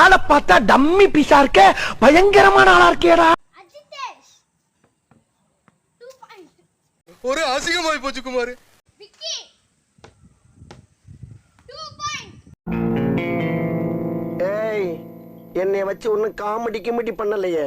ஆளை பார்த்தா டம்மி பீஸா இருக்க, பயங்கரமான ஆளா இருக்கேடா. ஒரு அசிங்கமாய் போச்சு குமார். ஏய், என்னை வச்சு ஒன்னும் காமெடி கிமெடி பண்ணலையே.